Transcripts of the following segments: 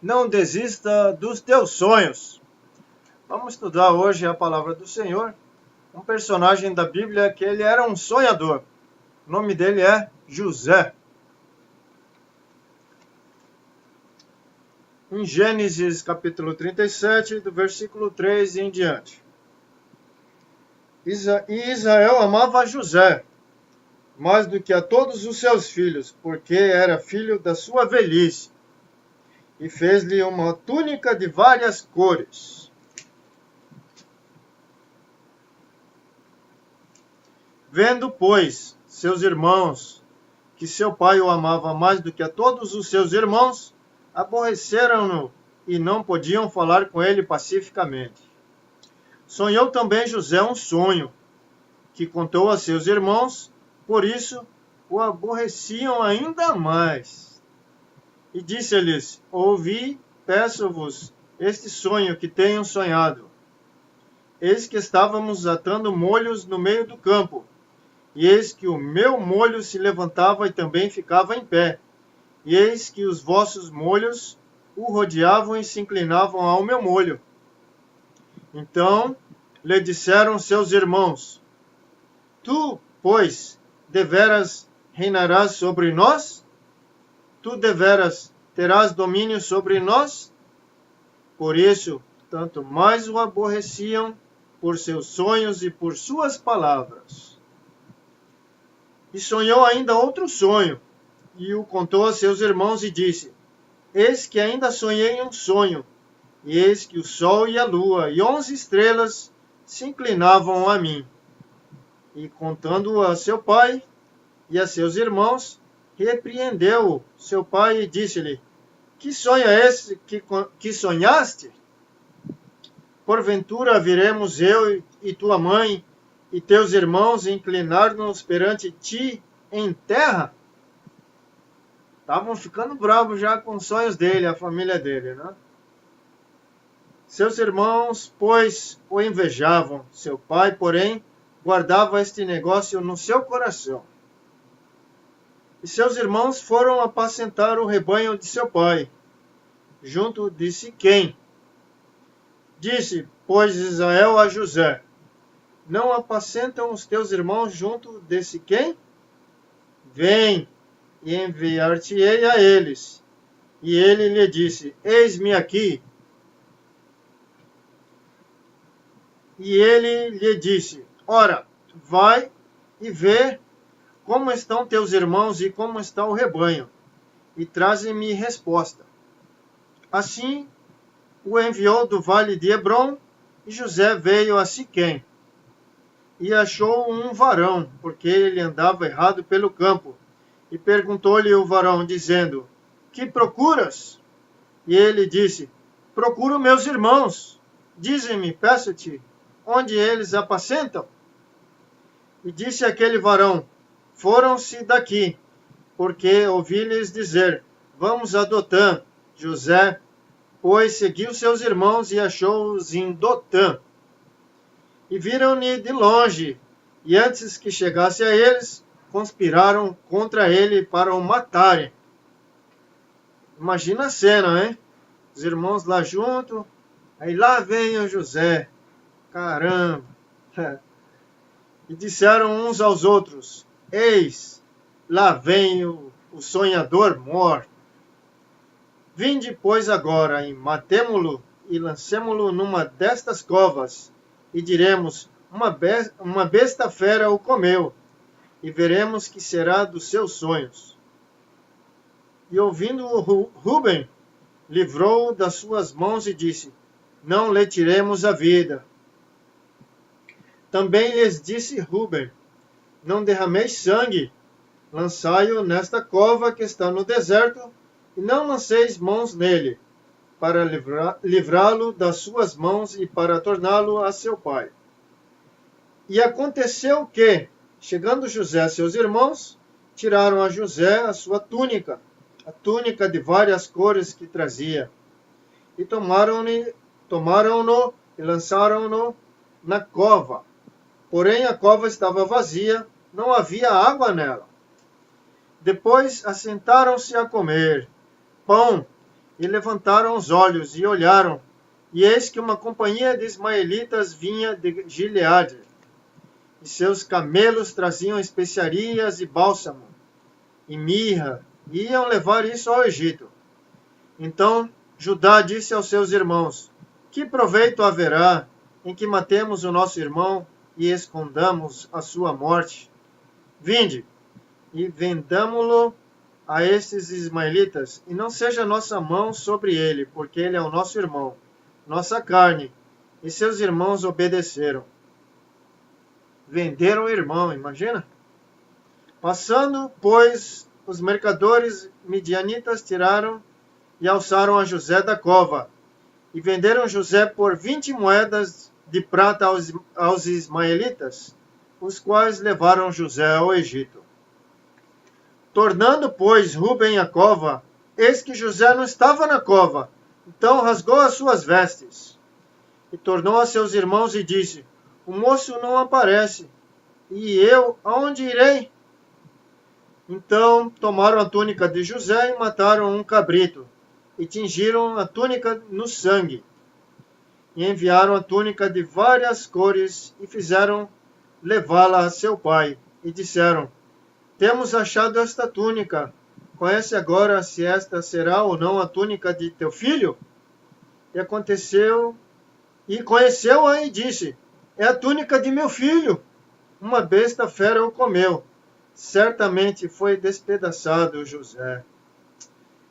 não desista dos teus sonhos. Vamos estudar hoje a palavra do Senhor. Um personagem da Bíblia que ele era um sonhador. O nome dele é José. Em Gênesis capítulo 37, do versículo 3 em diante. E Israel amava José mais do que a todos os seus filhos, porque era filho da sua velhice, e fez-lhe uma túnica de várias cores. Vendo, pois, seus irmãos, que seu pai o amava mais do que a todos os seus irmãos, aborreceram-no e não podiam falar com ele pacificamente. Sonhou também José um sonho, que contou a seus irmãos, por isso o aborreciam ainda mais. E disse-lhes: Ouvi, peço-vos, este sonho que tenho sonhado. Eis que estávamos atando molhos no meio do campo, e eis que o meu molho se levantava e também ficava em pé, e eis que os vossos molhos o rodeavam e se inclinavam ao meu molho. Então lhe disseram seus irmãos: Tu, pois, deveras reinarás sobre nós? Tu deveras terás domínio sobre nós? Por isso, tanto mais o aborreciam por seus sonhos e por suas palavras. E sonhou ainda outro sonho, e o contou a seus irmãos e disse: Eis que ainda sonhei um sonho, e eis que o sol e a lua e 11 estrelas se inclinavam a mim. E contando-o a seu pai e a seus irmãos, repreendeu seu pai e disse-lhe: Que sonho é esse que sonhaste? Porventura viremos eu e tua mãe e teus irmãos inclinar-nos perante ti em terra? Estavam ficando bravos já com os sonhos dele, a família dele, né? Seus irmãos, pois, o invejavam. Seu pai, porém, guardava este negócio no seu coração. E seus irmãos foram apacentar o rebanho de seu pai, junto de Siquém. Disse, pois, Israel a José: Não apacentam os teus irmãos junto de Siquém? Vem, e enviar-te-ei a eles. E ele lhe disse: Eis-me aqui. E ele lhe disse: Ora, vai e vê como estão teus irmãos e como está o rebanho, e traze-me resposta. Assim o enviou do vale de Hebrom, e José veio a Siquém. E achou um varão, porque ele andava errado pelo campo. E perguntou-lhe o varão, dizendo: Que procuras? E ele disse: Procuro meus irmãos. Dize-me, peço-te, onde eles apacentam? E disse aquele varão: Foram-se daqui, porque ouvi-lhes dizer: Vamos a Dotã. José, pois, seguiu seus irmãos e achou-os em Dotã. E viram-ne de longe, e antes que chegasse a eles, conspiraram contra ele para o matarem. Imagina a cena, hein? Os irmãos lá junto, aí lá vem o José. Caramba! E disseram uns aos outros: Eis, lá vem o sonhador morto. Vinde, pois, agora, e matemo-lo, e lancemo-lo numa destas covas, e diremos: uma besta fera o comeu, e veremos que será dos seus sonhos. E ouvindo-o Ruben, livrou-o das suas mãos e disse: Não lhe tiremos a vida. Também lhes disse Ruben: Não derrameis sangue, lançai-o nesta cova que está no deserto, e não lanceis mãos nele, para livrá-lo das suas mãos e para torná-lo a seu pai. E aconteceu que, chegando José a seus irmãos, tiraram a José a sua túnica, a túnica de várias cores que trazia, e tomaram-no e lançaram-no na cova. Porém a cova estava vazia, não havia água nela. Depois assentaram-se a comer pão e levantaram os olhos e olharam, e eis que uma companhia de ismaelitas vinha de Gileade, e seus camelos traziam especiarias e bálsamo, e mirra, e iam levar isso ao Egito. Então Judá disse aos seus irmãos: que proveito haverá em que matemos o nosso irmão e escondamos a sua morte? Vinde, e vendamo-lo a estes ismaelitas, e não seja nossa mão sobre ele, porque ele é o nosso irmão, nossa carne. E seus irmãos obedeceram. Venderam o irmão, imagina? Passando, pois, os mercadores midianitas tiraram e alçaram a José da cova, e venderam José por 20 moedas de prata aos ismaelitas, os quais levaram José ao Egito. Tornando, pois, Rúben à cova, eis que José não estava na cova, então rasgou as suas vestes, e tornou a seus irmãos e disse: o moço não aparece, e eu aonde irei? Então tomaram a túnica de José e mataram um cabrito, e tingiram a túnica no sangue. E enviaram a túnica de várias cores, e fizeram levá-la a seu pai. E disseram: temos achado esta túnica. Conhece agora se esta será ou não a túnica de teu filho? E conheceu-a e disse: é a túnica de meu filho. Uma besta fera o comeu. Certamente foi despedaçado José.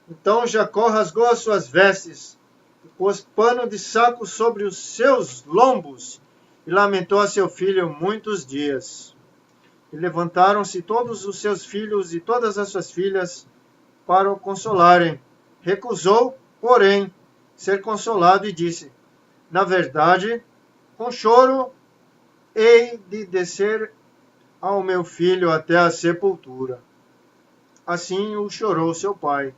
Então Jacó rasgou as suas vestes, e pôs pano de saco sobre os seus lombos, e lamentou a seu filho muitos dias. E levantaram-se todos os seus filhos e todas as suas filhas para o consolarem. Recusou, porém, ser consolado e disse: na verdade, com choro hei de descer ao meu filho até a sepultura. Assim o chorou seu pai.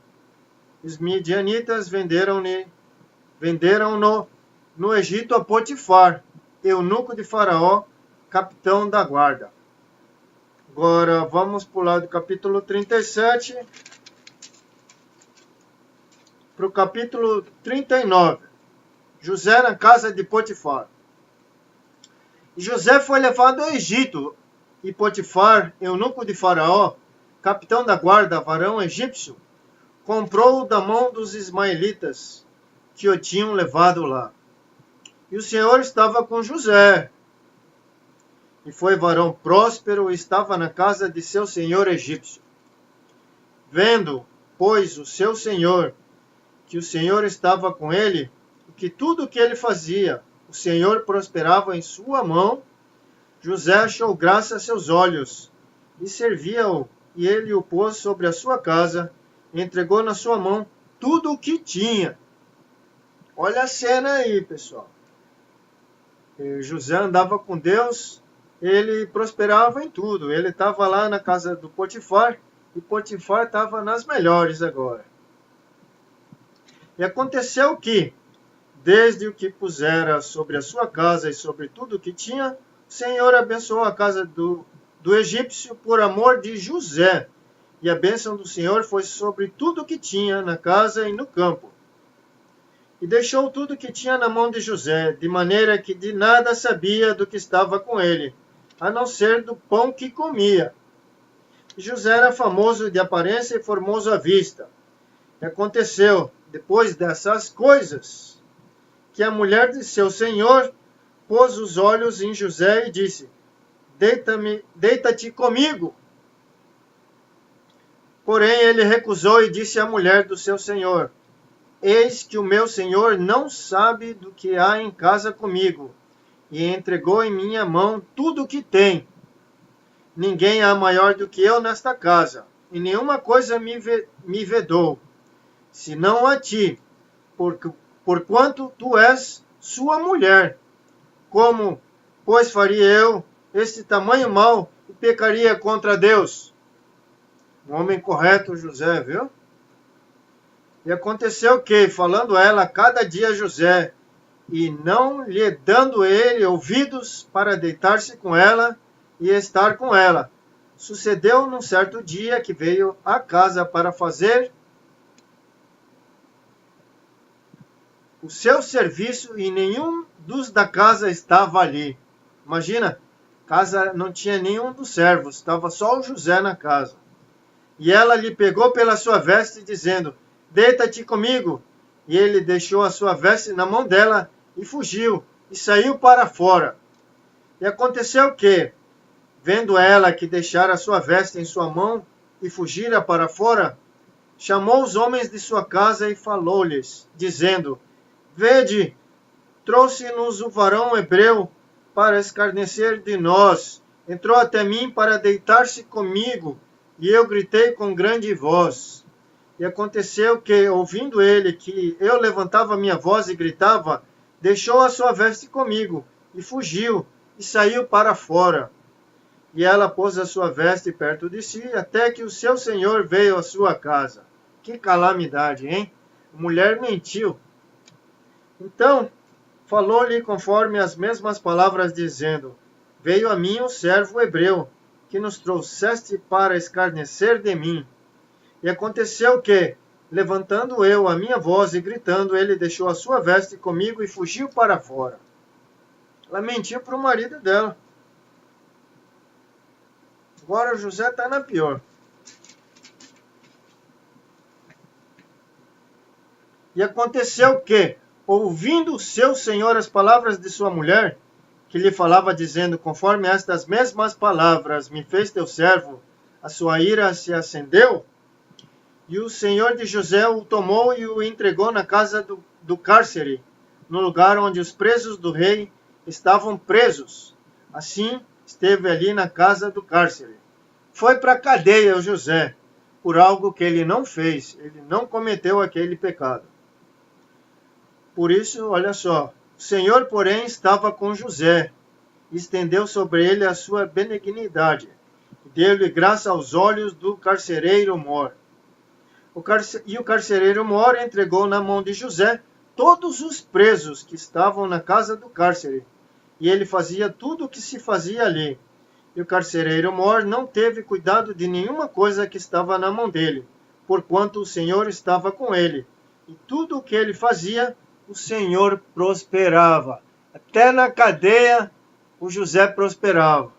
Os midianitas venderam-no no Egito a Potifar, eunuco de Faraó, capitão da guarda. Agora vamos pular do capítulo 37 para o capítulo 39. José na casa de Potifar. E José foi levado ao Egito, e Potifar, eunuco de Faraó, capitão da guarda, varão egípcio, comprou-o da mão dos ismaelitas, que o tinham levado lá. E o Senhor estava com José, e foi varão próspero, e estava na casa de seu senhor egípcio. Vendo, pois, o seu senhor, que o Senhor estava com ele, e que tudo o que ele fazia, o Senhor prosperava em sua mão, José achou graça a seus olhos, e servia-o, e ele o pôs sobre a sua casa, e entregou na sua mão tudo o que tinha. Olha a cena aí, pessoal. José andava com Deus, ele prosperava em tudo. Ele estava lá na casa do Potifar, e Potifar estava nas melhores agora. E aconteceu que, desde o que pusera sobre a sua casa e sobre tudo o que tinha, o Senhor abençoou a casa do egípcio por amor de José. E a bênção do Senhor foi sobre tudo o que tinha na casa e no campo. E deixou tudo o que tinha na mão de José, de maneira que de nada sabia do que estava com ele, a não ser do pão que comia. E José era famoso de aparência e formoso à vista. E aconteceu, depois dessas coisas, que a mulher de seu senhor pôs os olhos em José e disse: deita-te comigo. Porém ele recusou e disse à mulher do seu senhor: eis que o meu senhor não sabe do que há em casa comigo, e entregou em minha mão tudo o que tem. Ninguém há maior do que eu nesta casa, e nenhuma coisa me vedou, senão a ti, porquanto tu és sua mulher. Como, pois, faria eu este tamanho mal e pecaria contra Deus? Um homem correto, José, viu? E aconteceu que, falando ela cada dia a José, e não lhe dando ele ouvidos para deitar-se com ela e estar com ela, sucedeu num certo dia que veio à casa para fazer o seu serviço e nenhum dos da casa estava ali. Imagina, casa não tinha nenhum dos servos, estava só o José na casa. E ela lhe pegou pela sua veste, dizendo: deita-te comigo. E ele deixou a sua veste na mão dela e fugiu, e saiu para fora. E aconteceu que, vendo ela que deixara a sua veste em sua mão e fugira para fora, chamou os homens de sua casa e falou-lhes, dizendo: vede, trouxe-nos o varão hebreu para escarnecer de nós. Entrou até mim para deitar-se comigo, e eu gritei com grande voz. E aconteceu que, ouvindo ele que eu levantava minha voz e gritava, deixou a sua veste comigo, e fugiu, e saiu para fora. E ela pôs a sua veste perto de si, até que o seu senhor veio à sua casa. Que calamidade, hein? A mulher mentiu. Então, falou-lhe conforme as mesmas palavras, dizendo: veio a mim o servo hebreu, que nos trouxeste para escarnecer de mim. E aconteceu que, levantando eu a minha voz e gritando, ele deixou a sua veste comigo e fugiu para fora. Ela mentiu para o marido dela. Agora José está na pior. E aconteceu que, ouvindo seu senhor as palavras de sua mulher, que lhe falava dizendo: conforme estas mesmas palavras me fez teu servo, a sua ira se acendeu. E o senhor de José o tomou e o entregou na casa do cárcere, no lugar onde os presos do rei estavam presos. Assim, esteve ali na casa do cárcere. Foi para a cadeia o José, por algo que ele não fez. Ele não cometeu aquele pecado. Por isso, olha só, o Senhor, porém, estava com José, e estendeu sobre ele a sua benignidade, e deu-lhe graça aos olhos do carcereiro mor. E o carcereiro mor entregou na mão de José todos os presos que estavam na casa do cárcere, e ele fazia tudo o que se fazia ali. E o carcereiro mor não teve cuidado de nenhuma coisa que estava na mão dele, porquanto o Senhor estava com ele, e tudo o que ele fazia, o Senhor prosperava. Até na cadeia, o José prosperava.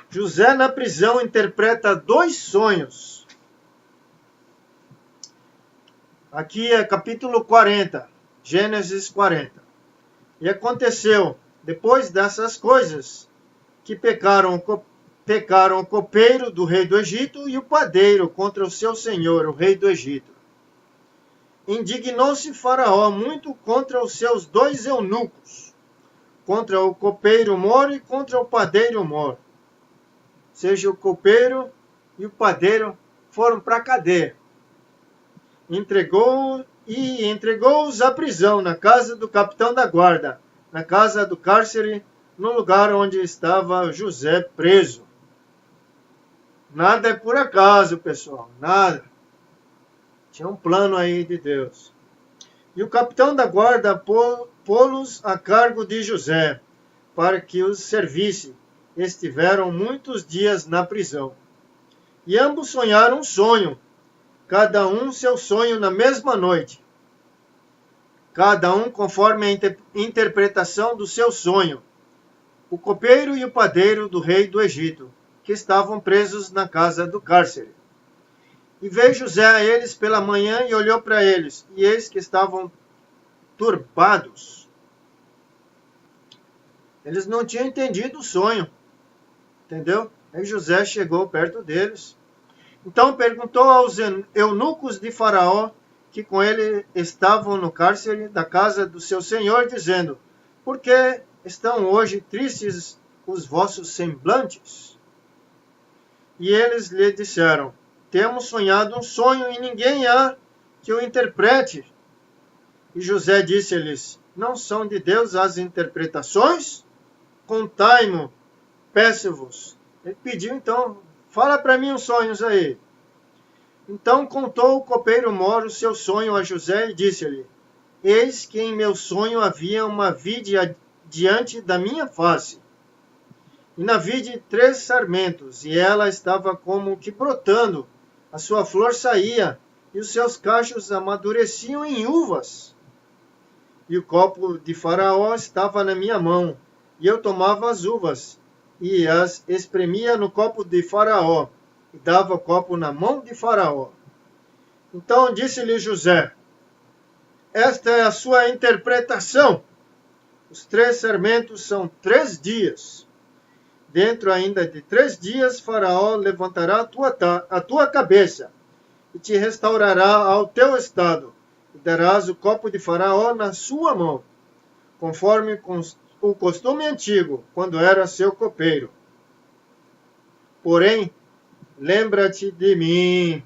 José, na prisão, interpreta 2 sonhos. Aqui é capítulo 40, Gênesis 40. E aconteceu, depois dessas coisas, que pecaram o copeiro do rei do Egito e o padeiro contra o seu senhor, o rei do Egito. Indignou-se Faraó muito contra os seus 2 eunucos, contra o copeiro mor e contra o padeiro mor. Seja o copeiro e o padeiro foram para a cadeia. Entregou-os à prisão na casa do capitão da guarda, na casa do cárcere, no lugar onde estava José preso. Nada é por acaso, pessoal, nada. Tinha um plano aí de Deus. E o capitão da guarda pô-los a cargo de José, para que os servisse. Estiveram muitos dias na prisão. E ambos sonharam um sonho, cada um seu sonho na mesma noite. Cada um conforme a interpretação do seu sonho. O copeiro e o padeiro do rei do Egito, que estavam presos na casa do cárcere. E veio José a eles pela manhã e olhou para eles, e eis que estavam turbados. Eles não tinham entendido o sonho. Entendeu? Aí José chegou perto deles. Então perguntou aos eunucos de Faraó, que com ele estavam no cárcere da casa do seu senhor, dizendo: por que estão hoje tristes os vossos semblantes? E eles lhe disseram: temos sonhado um sonho e ninguém há que o interprete. E José disse-lhes: não são de Deus as interpretações? Contai-mo, peço-vos. Ele pediu, então, fala para mim os sonhos aí. Então contou o copeiro mor o seu sonho a José e disse-lhe: eis que em meu sonho havia uma vide diante da minha face. E na vide 3 sarmentos, e ela estava como que brotando, a sua flor saía, e os seus cachos amadureciam em uvas. E o copo de Faraó estava na minha mão, e eu tomava as uvas, e as espremia no copo de Faraó, e dava o copo na mão de Faraó. Então disse-lhe José: esta é a sua interpretação. Os 3 sarmentos são 3 dias. Dentro ainda de 3 dias, Faraó levantará a tua cabeça, e te restaurará ao teu estado, e darás o copo de Faraó na sua mão, conforme o costume antigo, quando era seu copeiro. Porém, lembra-te de mim,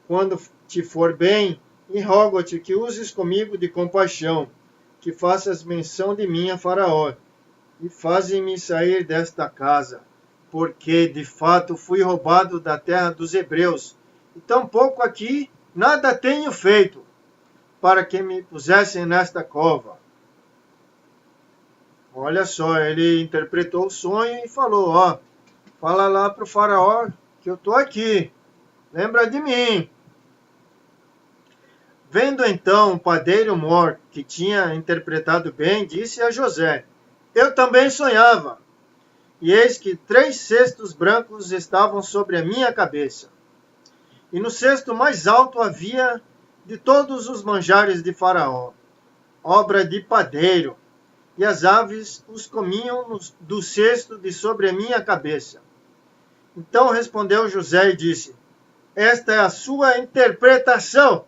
quando te for bem, e rogo-te que uses comigo de compaixão, que faças menção de mim a Faraó, e faze-me sair desta casa, porque de fato fui roubado da terra dos hebreus, e tampouco aqui nada tenho feito, para que me pusessem nesta cova. Olha só, ele interpretou o sonho e falou: fala lá para o Faraó que eu estou aqui, lembra de mim. Vendo então o padeiro Mor, que tinha interpretado bem, disse a José: eu também sonhava, e eis que 3 cestos brancos estavam sobre a minha cabeça. E no cesto mais alto havia de todos os manjares de Faraó, obra de padeiro, e as aves os comiam do cesto de sobre a minha cabeça. Então respondeu José e disse: esta é a sua interpretação.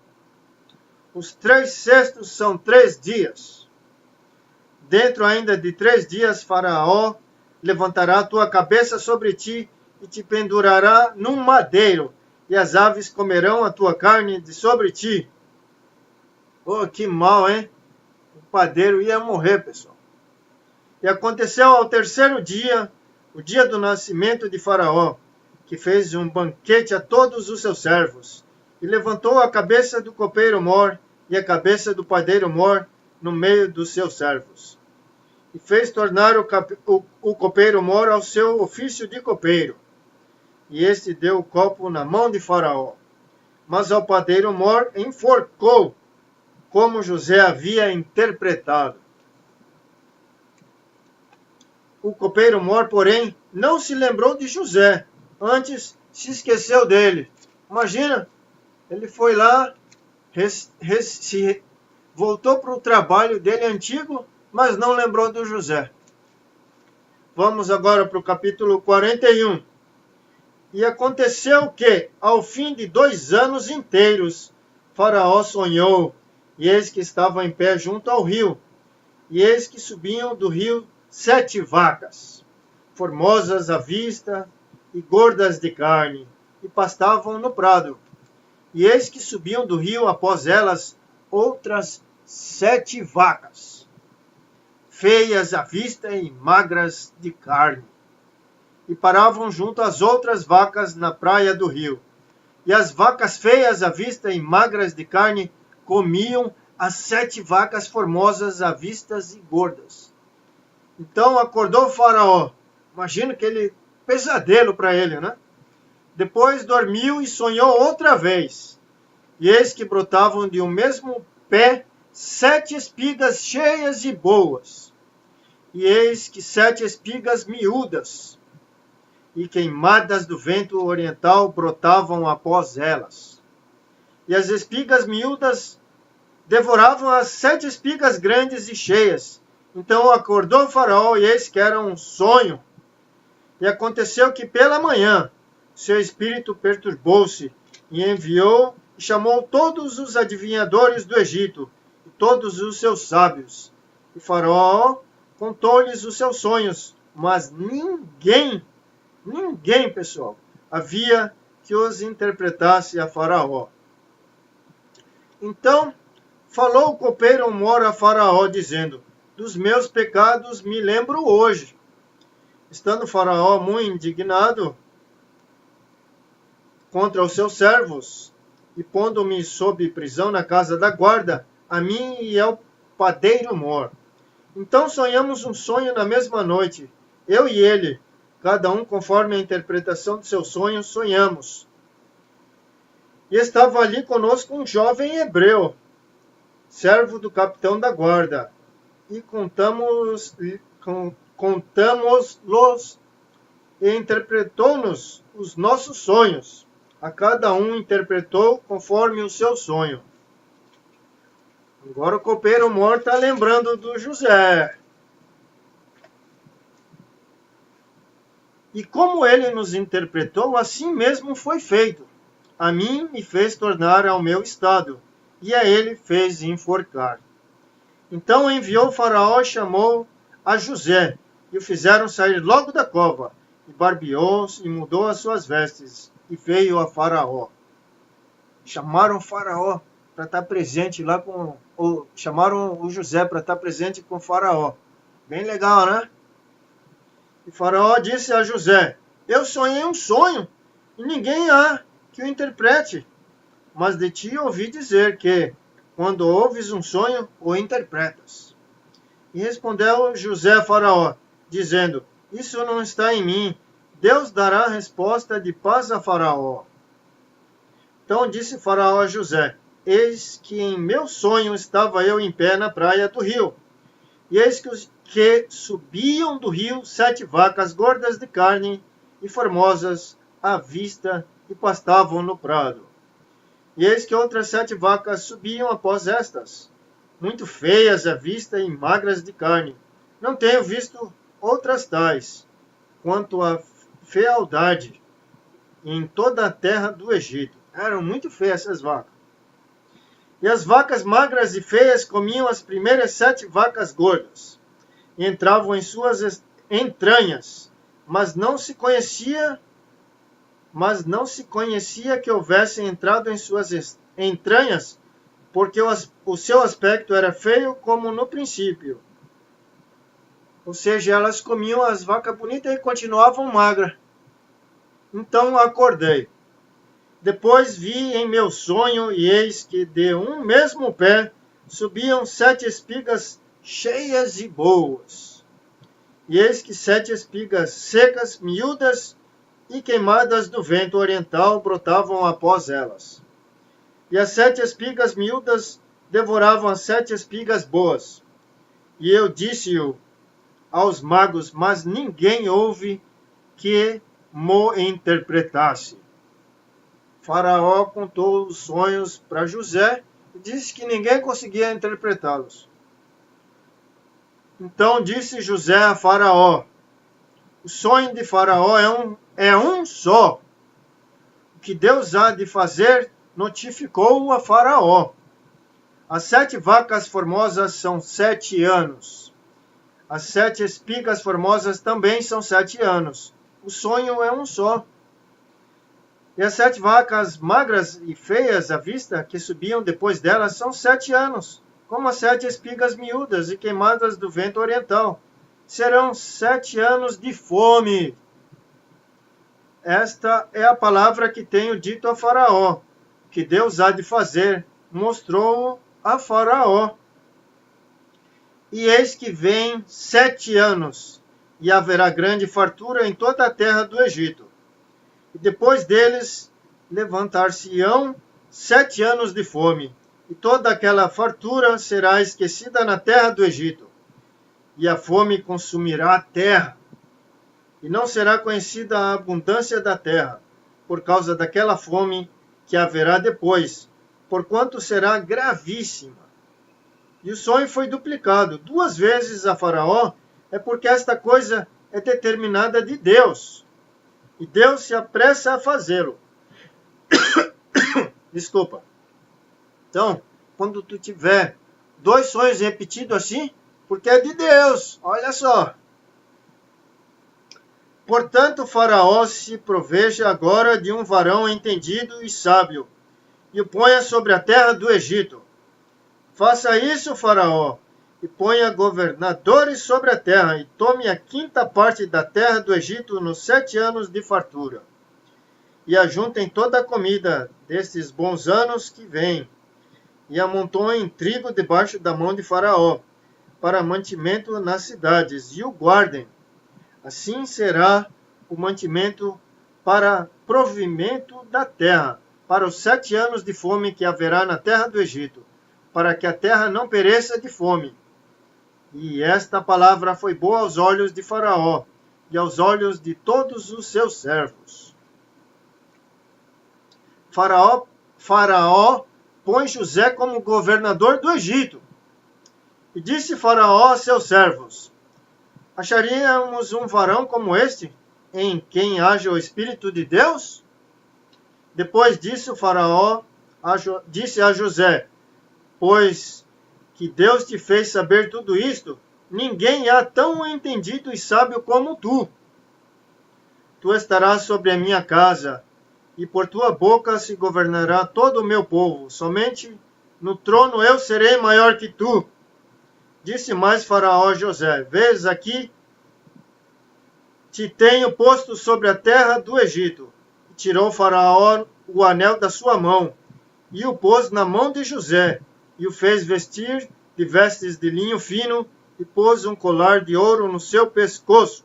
Os 3 cestos são 3 dias. Dentro ainda de 3 dias, Faraó levantará a tua cabeça sobre ti e te pendurará num madeiro, e as aves comerão a tua carne de sobre ti. Oh, que mal, hein? O padeiro ia morrer, pessoal. E aconteceu ao 3º dia, o dia do nascimento de Faraó, que fez um banquete a todos os seus servos, e levantou a cabeça do copeiro Mor e a cabeça do padeiro Mor no meio dos seus servos. E fez tornar o copeiro Mor ao seu ofício de copeiro. E este deu o copo na mão de Faraó. Mas ao padeiro Mor enforcou, como José havia interpretado. O copeiro Mor, porém, não se lembrou de José, antes se esqueceu dele. Imagina, ele foi lá, voltou para o trabalho dele antigo, mas não lembrou do José. Vamos agora para o capítulo 41. E aconteceu que, ao fim de 2 anos inteiros, Faraó sonhou, e eis que estava em pé junto ao rio, e eis que subiam do rio 7 vacas, formosas à vista e gordas de carne, e pastavam no prado. E eis que subiam do rio após elas outras 7 vacas, feias à vista e magras de carne, e paravam junto às outras vacas na praia do rio. E as vacas feias à vista e magras de carne comiam as 7 vacas formosas à vista e gordas. Então acordou o Faraó. Imagina aquele pesadelo para ele, né? Depois dormiu e sonhou outra vez. E eis que brotavam de um mesmo pé 7 espigas cheias e boas. E eis que 7 espigas miúdas e queimadas do vento oriental brotavam após elas. E as espigas miúdas devoravam as 7 espigas grandes e cheias. Então acordou o Faraó, e eis que era um sonho. E aconteceu que pela manhã seu espírito perturbou-se, e enviou e chamou todos os adivinhadores do Egito, e todos os seus sábios. E Faraó contou-lhes os seus sonhos, mas ninguém, pessoal, havia que os interpretasse a Faraó. Então falou o copeiro Mor a Faraó, dizendo: dos meus pecados me lembro hoje. Estando Faraó muito indignado contra os seus servos, e pondo-me sob prisão na casa da guarda, a mim e ao padeiro Mor. Então sonhamos um sonho na mesma noite, eu e ele, cada um conforme a interpretação do seu sonho, sonhamos. E estava ali conosco um jovem hebreu, servo do capitão da guarda. E contamos-los e interpretou-nos os nossos sonhos. A cada um interpretou conforme o seu sonho. Agora o copeiro mor está lembrando do José. E como ele nos interpretou, assim mesmo foi feito. A mim me fez tornar ao meu estado, e a ele fez enforcar. Então enviou Faraó e chamou a José, e o fizeram sair logo da cova, e barbeou-se e mudou as suas vestes, e veio a Faraó. Chamaram Faraó para estar presente lá com... Ou chamaram o José para estar presente com Faraó. Bem legal, né? E Faraó disse a José: eu sonhei um sonho, e ninguém há que o interprete. Mas de ti ouvi dizer que, quando ouves um sonho, o interpretas. E respondeu José a Faraó, dizendo: isso não está em mim. Deus dará resposta de paz a Faraó. Então disse Faraó a José: eis que em meu sonho estava eu em pé na praia do rio. E eis que subiam do rio 7 vacas gordas de carne e formosas à vista e pastavam no prado. E eis que outras 7 vacas subiam após estas, muito feias à vista e magras de carne. Não tenho visto outras tais, quanto à fealdade em toda a terra do Egito. Eram muito feias essas vacas. E as vacas magras e feias comiam as primeiras 7 vacas gordas, e entravam em suas entranhas, mas não se conhecia que houvessem entrado em suas entranhas, porque o seu aspecto era feio como no princípio. Ou seja, elas comiam as vacas bonitas e continuavam magras. Então acordei. Depois vi em meu sonho, e eis que de um mesmo pé subiam 7 espigas cheias e boas. E eis que 7 espigas secas, miúdas e queimadas do vento oriental brotavam após elas. E as 7 espigas miúdas devoravam as 7 espigas boas. E eu disse-o aos magos, mas ninguém houve que mo interpretasse. Faraó contou os sonhos para José e disse que ninguém conseguia interpretá-los. Então disse José a Faraó: o sonho de Faraó é um só. O que Deus há de fazer, notificou a Faraó. As 7 vacas formosas são 7 anos. As 7 espigas formosas também são 7 anos. O sonho é um só. E as 7 vacas magras e feias à vista, que subiam depois delas, são 7 anos, como as 7 espigas miúdas e queimadas do vento oriental. Serão 7 anos de fome. Esta é a palavra que tenho dito a Faraó, que Deus há de fazer, mostrou a Faraó. E eis que vem 7 anos, e haverá grande fartura em toda a terra do Egito. E depois deles levantar-se-ão 7 anos de fome, e toda aquela fartura será esquecida na terra do Egito. E a fome consumirá a terra, e não será conhecida a abundância da terra, por causa daquela fome que haverá depois, porquanto será gravíssima. E o sonho foi duplicado 2 vezes a Faraó, é porque esta coisa é determinada de Deus. E Deus se apressa a fazê-lo. Desculpa. Então, quando tu tiver 2 sonhos repetidos assim, porque é de Deus, olha só. Portanto, Faraó se proveja agora de um varão entendido e sábio, e o ponha sobre a terra do Egito. Faça isso, Faraó, e ponha governadores sobre a terra, e tome a 5ª parte da terra do Egito nos 7 anos de fartura. E ajuntem toda a comida destes bons anos que vêm, e amontoem trigo debaixo da mão de Faraó, para mantimento nas cidades, e o guardem. Assim será o mantimento para provimento da terra, para os 7 anos de fome que haverá na terra do Egito, para que a terra não pereça de fome. E esta palavra foi boa aos olhos de Faraó e aos olhos de todos os seus servos. Faraó põe José como governador do Egito. E disse Faraó a seus servos: acharíamos um varão como este, em quem haja o Espírito de Deus? Depois disso, Faraó disse a José: pois que Deus te fez saber tudo isto, ninguém há tão entendido e sábio como tu. Tu estarás sobre a minha casa, e por tua boca se governará todo o meu povo. Somente no trono eu serei maior que tu. Disse mais Faraó a José: vês aqui, te tenho posto sobre a terra do Egito. E tirou Faraó o anel da sua mão, e o pôs na mão de José, e o fez vestir de vestes de linho fino, e pôs um colar de ouro no seu pescoço.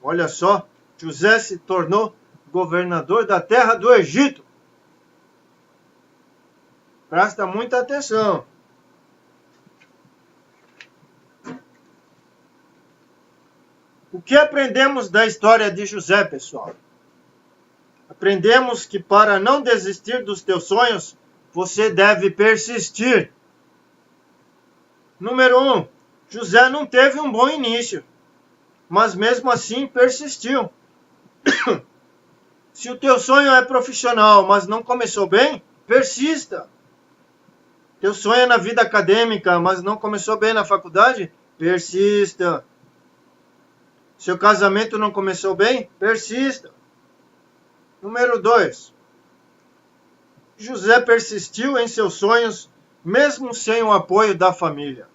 Olha só, José se tornou governador da terra do Egito. Presta muita atenção. O que aprendemos da história de José, pessoal? Aprendemos que para não desistir dos teus sonhos, você deve persistir. Número 1. José não teve um bom início, mas mesmo assim persistiu. Se o teu sonho é profissional, mas não começou bem, persista. Teu sonho é na vida acadêmica, mas não começou bem na faculdade, persista. Seu casamento não começou bem, persista. Número 2. José persistiu em seus sonhos, mesmo sem o apoio da família.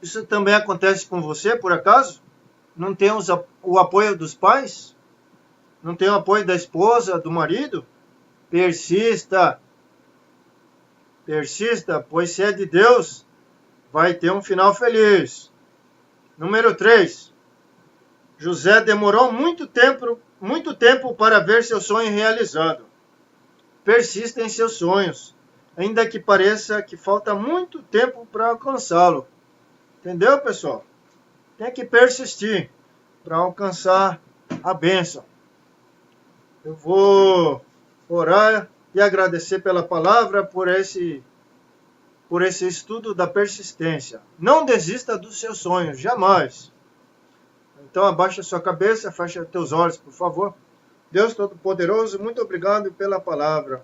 Isso também acontece com você, por acaso? Não tem o apoio dos pais? Não tem o apoio da esposa, do marido? Persista. Persista, pois se é de Deus, vai ter um final feliz. Número 3. José demorou muito tempo para ver seu sonho realizado. Persista em seus sonhos, ainda que pareça que falta muito tempo para alcançá-lo. Entendeu, pessoal? Tem que persistir para alcançar a bênção. Eu vou orar e agradecer pela palavra, por esse estudo da persistência. Não desista dos seus sonhos, jamais. Então abaixa sua cabeça, fecha teus olhos, por favor. Deus Todo-Poderoso, muito obrigado pela palavra.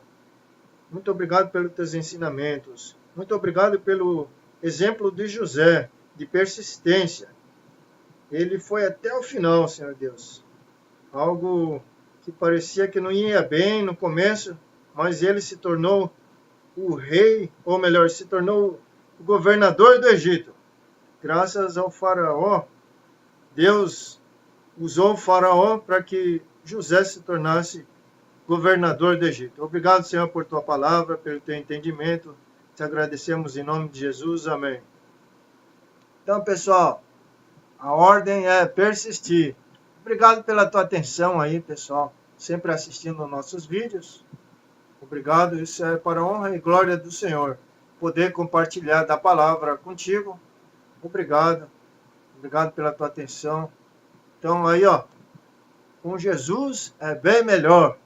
Muito obrigado pelos teus ensinamentos. Muito obrigado pelo exemplo de José, de persistência. Ele foi até o final, Senhor Deus. Algo que parecia que não ia bem no começo, mas ele se tornou o rei, ou melhor, se tornou o governador do Egito. Graças ao Faraó, Deus usou o Faraó para que José se tornasse governador do Egito. Obrigado, Senhor, por tua palavra, pelo teu entendimento. Te agradecemos em nome de Jesus. Amém. Então, pessoal, a ordem é persistir. Obrigado pela tua atenção aí, pessoal, sempre assistindo nossos vídeos. Obrigado, isso é para a honra e glória do Senhor. Poder compartilhar da palavra contigo. Obrigado. Obrigado pela tua atenção. Então, aí, ó, com Jesus é bem melhor.